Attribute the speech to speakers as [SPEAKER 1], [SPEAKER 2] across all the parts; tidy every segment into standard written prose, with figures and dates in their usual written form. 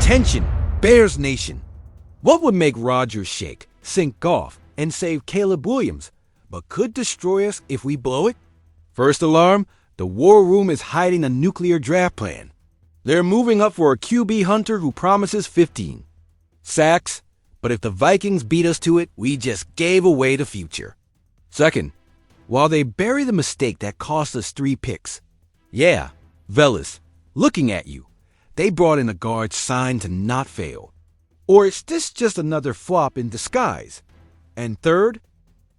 [SPEAKER 1] Attention, Bears Nation. What would make Rodgers shake, sink Goff, and save Caleb Williams, but could destroy us if we blow it? First alarm, the war room is hiding a nuclear draft plan. They're moving up for a QB hunter who promises 15 sacks, but if the Vikings beat us to it, we just gave away the future. Second, while they bury the mistake that cost us 3 picks, yeah, Velus, looking at you, they brought in a guard signed to not fail. Or is this just another flop in disguise? And third,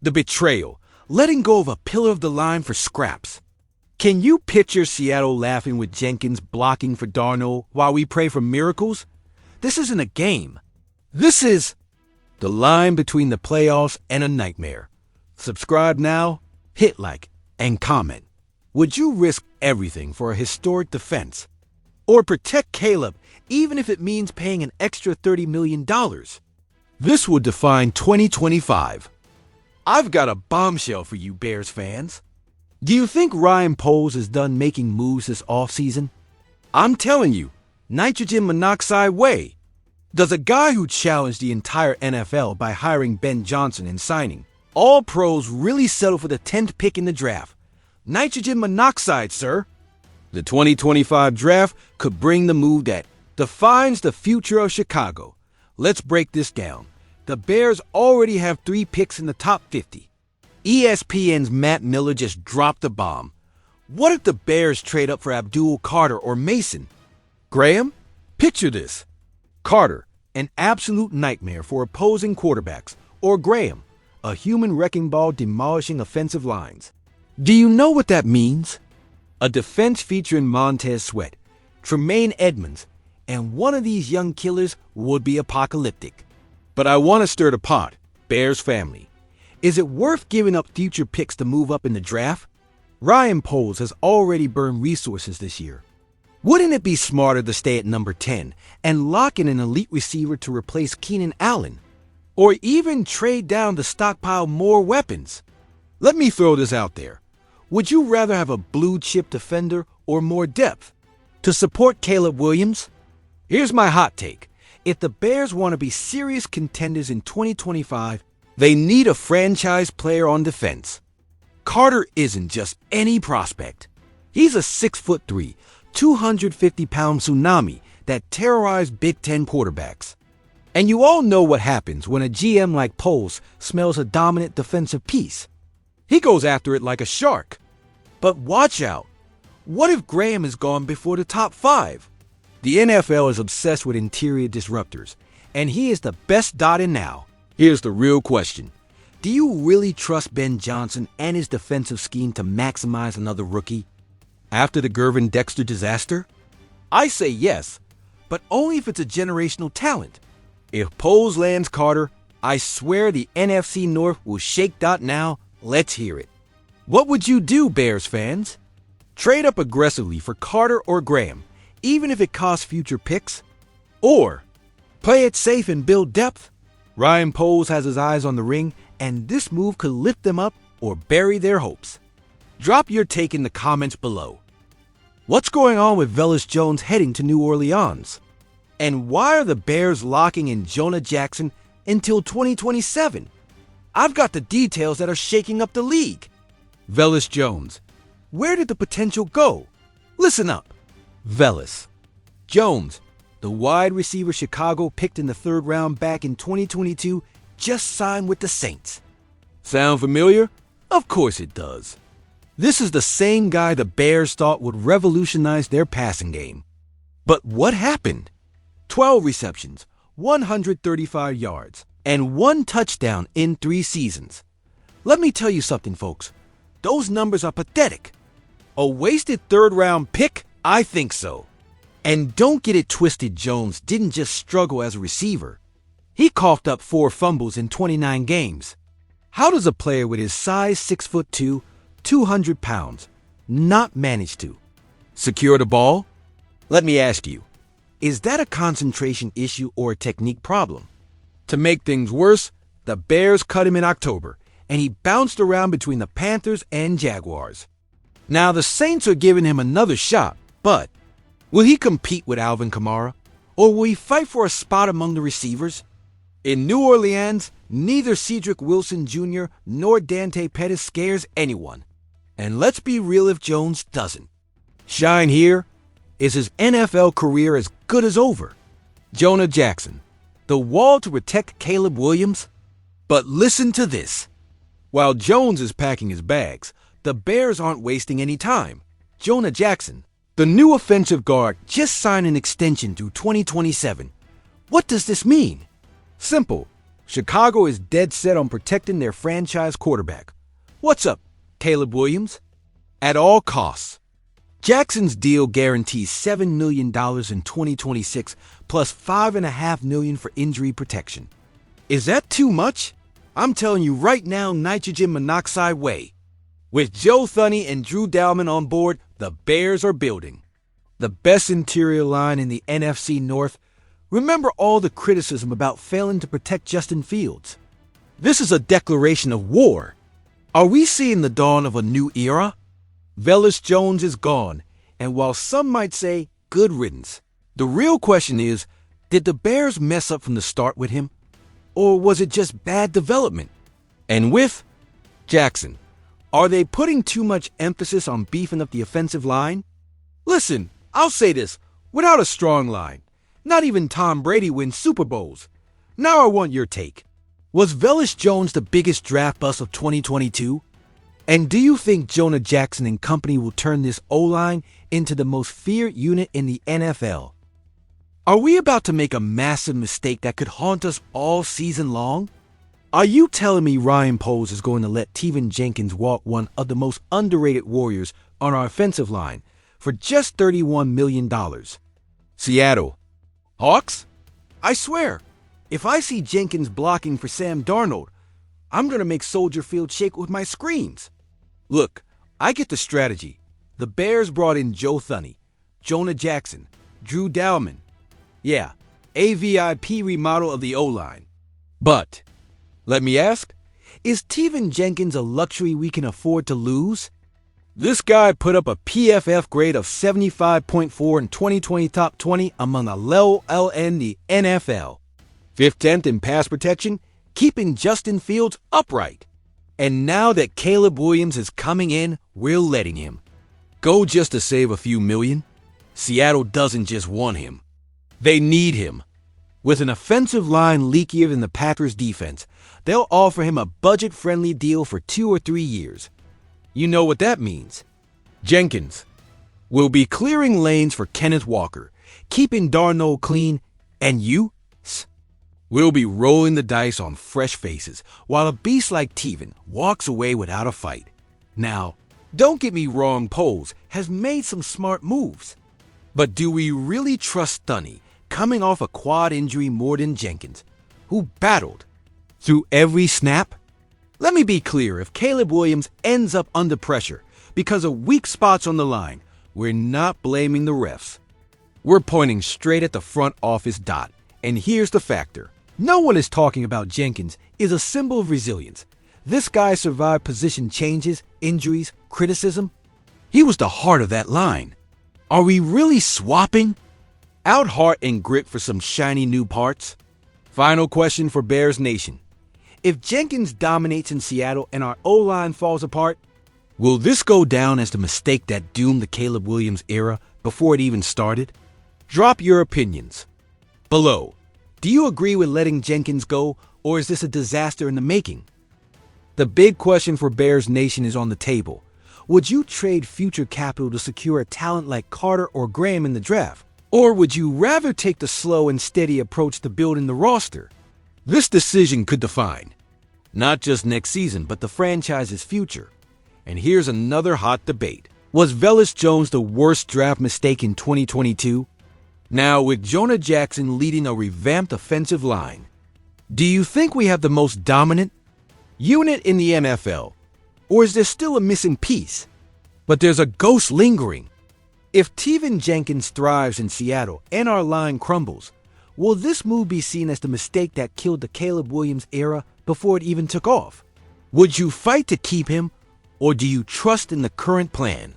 [SPEAKER 1] the betrayal, letting go of a pillar of the line for scraps. Can you picture Seattle laughing with Jenkins blocking for Darnold while we pray for miracles? This isn't a game. This is the line between the playoffs and a nightmare. Subscribe now, hit like, and comment. Would you risk everything for a historic defense? Or protect Caleb, even if it means paying an extra $30 million? This would define 2025. I've got a bombshell for you Bears fans. Do you think Ryan Poles is done making moves this offseason? I'm telling you, nitrogen monoxide way. Does a guy who challenged the entire NFL by hiring Ben Johnson and signing all pros really settle for the 10th pick in the draft? Nitrogen monoxide, sir. The 2025 draft could bring the move that defines the future of Chicago. Let's break this down. The Bears already have 3 picks in the top 50. ESPN's Matt Miller just dropped the bomb. What if the Bears trade up for Abdul Carter or Mason? Graham? Picture this. Carter, an absolute nightmare for opposing quarterbacks, or Graham, a human wrecking ball demolishing offensive lines. Do you know what that means? A defense featuring Montez Sweat, Tremaine Edmonds, and one of these young killers would be apocalyptic. But I want to stir the pot, Bears family. Is it worth giving up future picks to move up in the draft? Ryan Poles has already burned resources this year. Wouldn't it be smarter to stay at number 10 and lock in an elite receiver to replace Keenan Allen? Or even trade down to stockpile more weapons? Let me throw this out there. Would you rather have a blue-chip defender or more depth? To support Caleb Williams? Here's my hot take. If the Bears want to be serious contenders in 2025, they need a franchise player on defense. Carter isn't just any prospect. He's a 6'3", 250-pound tsunami that terrorized Big Ten quarterbacks. And you all know what happens when a GM like Poles smells a dominant defensive piece. He goes after it like a shark. But watch out. What if Graham is gone before the top 5? The NFL is obsessed with interior disruptors, and he is the best dot in now. Here's the real question. Do you really trust Ben Johnson and his defensive scheme to maximize another rookie? After the Gervin Dexter disaster? I say yes, but only if it's a generational talent. If Poles lands Carter, I swear the NFC North will shake. Now, let's hear it. What would you do, Bears fans? Trade up aggressively for Carter or Graham, even if it costs future picks? Or play it safe and build depth? Ryan Poles has his eyes on the ring, and this move could lift them up or bury their hopes. Drop your take in the comments below. What's going on with Velus Jones heading to New Orleans? And why are the Bears locking in Jonah Jackson until 2027? I've got the details that are shaking up the league. Velus Jones. Where did the potential go? Listen up. Velus Jones, the wide receiver Chicago picked in the 3rd round back in 2022, just signed with the Saints. Sound familiar? Of course it does. This is the same guy the Bears thought would revolutionize their passing game. But what happened? 12 receptions, 135 yards, and 1 touchdown in 3 seasons. Let me tell you something, folks. Those numbers are pathetic. A wasted 3rd round pick? I think so. And don't get it twisted, Jones didn't just struggle as a receiver. He coughed up 4 fumbles in 29 games. How does a player with his size 6'2", 200 pounds, not manage to secure the ball? Let me ask you, is that a concentration issue or a technique problem? To make things worse, the Bears cut him in October, and he bounced around between the Panthers and Jaguars. Now the Saints are giving him another shot, but will he compete with Alvin Kamara? Or will we fight for a spot among the receivers? In New Orleans, neither Cedric Wilson Jr. nor Dante Pettis scares anyone. And let's be real if Jones doesn't. Shine here, is his NFL career as good as over? Jonah Jackson, the wall to protect Caleb Williams? But listen to this. While Jones is packing his bags, the Bears aren't wasting any time. Jonah Jackson, the new offensive guard, just signed an extension through 2027. What does this mean? Simple. Chicago is dead set on protecting their franchise quarterback. What's up, Caleb Williams? At all costs. Jackson's deal guarantees $7 million in 2026 plus $5.5 million for injury protection. Is that too much? I'm telling you right now, nitrogen monoxide way. With Joe Thuney and Drew Dalman on board, the Bears are building the best interior line in the NFC North. Remember all the criticism about failing to protect Justin Fields. This is a declaration of war. Are we seeing the dawn of a new era? Velus Jones is gone, and while some might say good riddance, the real question is, did the Bears mess up from the start with him? Or was it just bad development? And with Jackson, are they putting too much emphasis on beefing up the offensive line? Listen, I'll say this, without a strong line, not even Tom Brady wins Super Bowls. Now I want your take. Was Velus Jones the biggest draft bust of 2022? And do you think Jonah Jackson and company will turn this O-line into the most feared unit in the NFL? Are we about to make a massive mistake that could haunt us all season long? Are you telling me Ryan Poles is going to let Teven Jenkins walk one of the most underrated warriors on our offensive line for just $31 million? Seattle Hawks? I swear, if I see Jenkins blocking for Sam Darnold, I'm going to make Soldier Field shake with my screams. Look, I get the strategy. The Bears brought in Joe Thuney, Jonah Jackson, Drew Dalman. Yeah, a VIP remodel of the O-line. But, let me ask, is Teven Jenkins a luxury we can afford to lose? This guy put up a PFF grade of 75.4 in 2020 top 20 among the low LN the NFL. 5th in pass protection, keeping Justin Fields upright. And now that Caleb Williams is coming in, we're letting him go just to save a few million. Seattle doesn't just want him. They need him. With an offensive line leakier than the Packers' defense, they'll offer him a budget-friendly deal for 2 or 3 years. You know what that means. Jenkins will be clearing lanes for Kenneth Walker, keeping Darnold clean, and you will be rolling the dice on fresh faces while a beast like Teven walks away without a fight. Now, don't get me wrong, Poles has made some smart moves. But do we really trust Thuney, coming off a quad injury, more than Jenkins, who battled through every snap? Let me be clear, if Caleb Williams ends up under pressure because of weak spots on the line, we're not blaming the refs. We're pointing straight at the front office dot. And here's the factor. No one is talking about Jenkins is a symbol of resilience. This guy survived position changes, injuries, criticism. He was the heart of that line. Are we really swapping out heart and grit for some shiny new parts? Final question for Bears Nation. If Jenkins dominates in Seattle and our O-line falls apart, will this go down as the mistake that doomed the Caleb Williams era before it even started? Drop your opinions below. Do you agree with letting Jenkins go, or is this a disaster in the making? The big question for Bears Nation is on the table. Would you trade future capital to secure a talent like Carter or Graham in the draft? Or would you rather take the slow and steady approach to building the roster? This decision could define not just next season, but the franchise's future. And here's another hot debate. Was Velus Jones the worst draft mistake in 2022? Now, with Jonah Jackson leading a revamped offensive line, do you think we have the most dominant unit in the NFL? Or is there still a missing piece? But there's a ghost lingering. If Teven Jenkins thrives in Seattle and our line crumbles, will this move be seen as the mistake that killed the Caleb Williams era before it even took off? Would you fight to keep him, or do you trust in the current plan?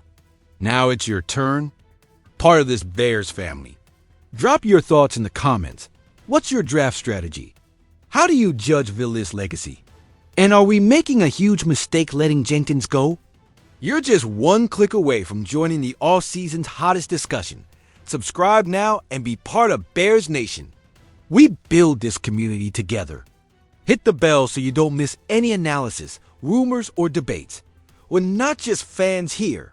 [SPEAKER 1] Now it's your turn, part of this Bears family. Drop your thoughts in the comments. What's your draft strategy? How do you judge Velus' legacy? And are we making a huge mistake letting Jenkins go? You're just one click away from joining the off-season's hottest discussion. Subscribe now and be part of Bears Nation. We build this community together. Hit the bell so you don't miss any analysis, rumors, or debates. We're not just fans here.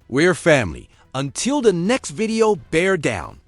[SPEAKER 1] We're family. Until the next video, bear down.